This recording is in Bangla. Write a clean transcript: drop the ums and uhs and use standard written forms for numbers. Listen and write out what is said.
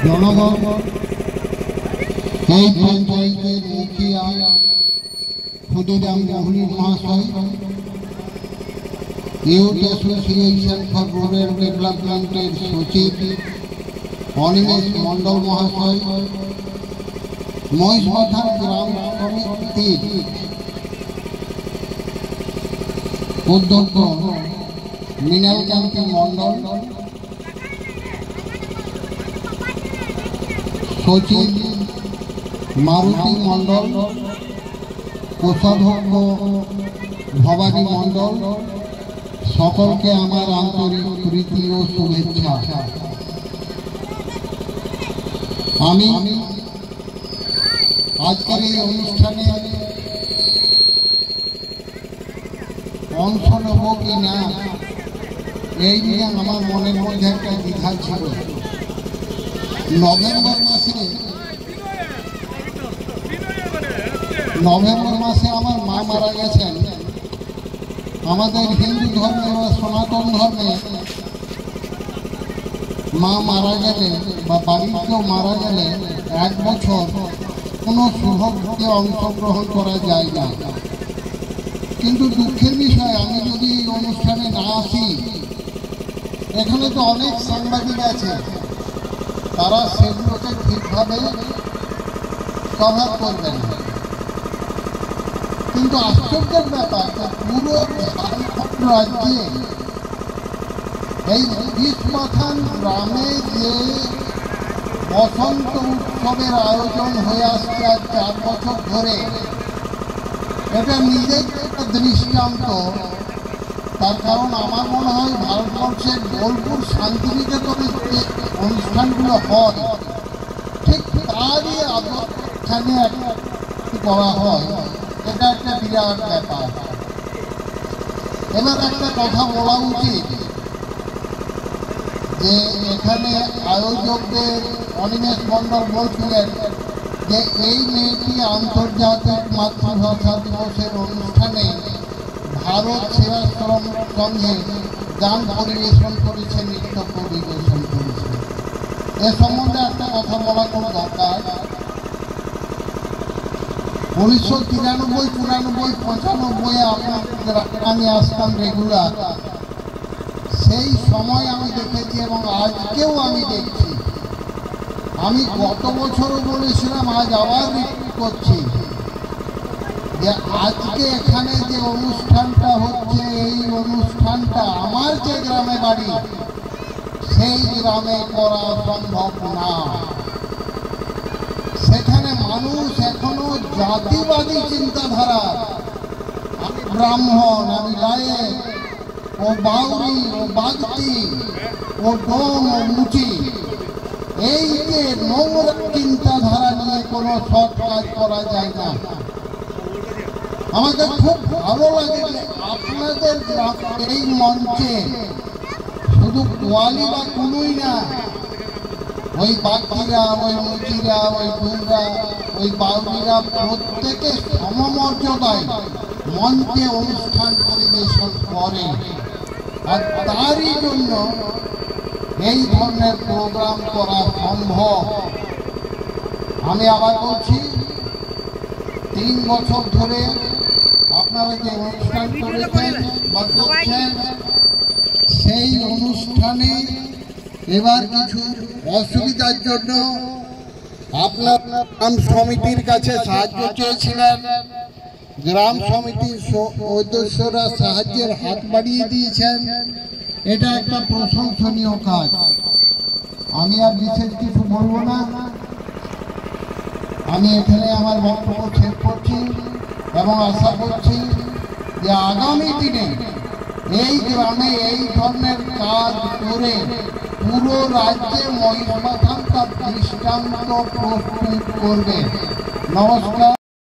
জনগণ এই পঞ্চায়েতের মুখিয়া ক্ষুদিরাম কোহলি মহাশয়, ইউথ অ্যাসোসিয়েশন ফর রুরাল ডেভেলপমেন্টের সচিব অনিমেষ মণ্ডল মহাশয়, মহিষবাথান গ্রাম সমিতির অধ্যক্ষ মৃণাল কান্তি মণ্ডল, সচিব মারুতি মণ্ডল, কোষাধ্যক্ষ ভবানী মণ্ডল, সকলকে আমার আন্তরিক প্রীতি ও শুভেচ্ছা। আমি আজকের এই অনুষ্ঠানে অংশ নেব কি না এই নিয়ে আমার মনের মধ্যে একটা দ্বিধা ছিল। নভেম্বর মাসে আমার মা মারা গেছেন। আমাদের হিন্দু ধর্মে বা সনাতন ধর্মে মা মারা গেলে বা বাড়ির কেউ মারা গেলে 1 বছর কোনো শুভকে অংশগ্রহণ করা যায় না। কিন্তু দুঃখের বিষয়, আমি যদি অনুষ্ঠানে না আসি, এখানে তো অনেক সাংবাদিক আছে, তারা সেগুলোকে ঠিকভাবে কভার করবে না। কিন্তু আশ্চর্যের ব্যাপার, পুরো ঝাড়খণ্ড রাজ্যে এই মহিষবাথান গ্রামে যে বসন্ত উৎসবের আয়োজন হয়ে আসছে আজ 4 বছর ধরে, এটা নিজের একটা দৃষ্টান্ত। তার কারণ আমার মনে হয় ভারতবর্ষের বোলপুর শান্তিনিকেতনে যে অনুষ্ঠানগুলো হয়, ঠিক তারই এখানে করা হয়। এটা একটা বিরাট ব্যাপার। এবার একটা কথা বলা উচিত যে এখানে আয়োজকদের অনিমেষ মণ্ডল বলছিলেন যে এই মেয়েটি আন্তর্জাতিক মাতৃভাষা দিবসের অনুষ্ঠানে ভারত সেবাশ্রম সঙ্গে গান পরিবেশন করেছে, নৃত্য পরিবেশন করেছে। এ সম্বন্ধে একটা কথা বলা খুব দরকার। 1993, 94, 95 আমি আসতাম রেগুলার। সেই সময় আমি দেখেছি এবং আজকেও আমি দেখছি। আমি গত বছরও বলেছিলাম, আজ আবার রিপিট করছি যে আজকে এখানে যে অনুষ্ঠানটা হচ্ছে, এই অনুষ্ঠানটা আমার যে গ্রামে বাড়ি সেই গ্রামে করা সম্ভব না। সেখানে মানুষ এখনো জাতিবাদী চিন্তাধারা, আমি ব্রাহ্মণ, আমি লায়েক, ও বাউরি, ও বাগতি, ও ডোম, ও মুচি, এই যে নোংরা চিন্তাধারা নিয়ে কোনো সৎ কাজ করা যায় না। আমাকে খুব ভালো লাগে যে আপনাদের এই মঞ্চে শুধু কোয়ালি বা কুলুই না, ওই বাগদিরা, ওই মুচিরা, ওই ডুমরা, ওই বাউরিরা প্রত্যেকে সমমর্যাদায় মঞ্চে অনুষ্ঠান পরিবেশন করে। আর তারই জন্য এই ধরনের প্রোগ্রাম করা সম্ভব। আমি আবার বলছি, 3 বছর ধরে আপনারা যে অনুষ্ঠান করেছেন বা করছেন, সেই অনুষ্ঠানে এবার কিছু অসুবিধার জন্য আপনার গ্রাম সমিতির কাছে সাহায্য চেয়েছিলেন। গ্রাম সমিতির সদস্যরা সাহায্যের হাত বাড়িয়ে দিয়েছেন। এটা একটা প্রশংসনীয় কাজ। আমি আর বিশেষ কিছু বলবো না। আমি এখানে আমার বক্তব্য শেষ করছি এবং আশা করছি যে আগামী দিনে এই গ্রামে এই ধরনের কাজ করে পুরো রাজ্যে মহিষবাথান তার দৃষ্টান্ত প্রস্তুত করবে। নমস্কার।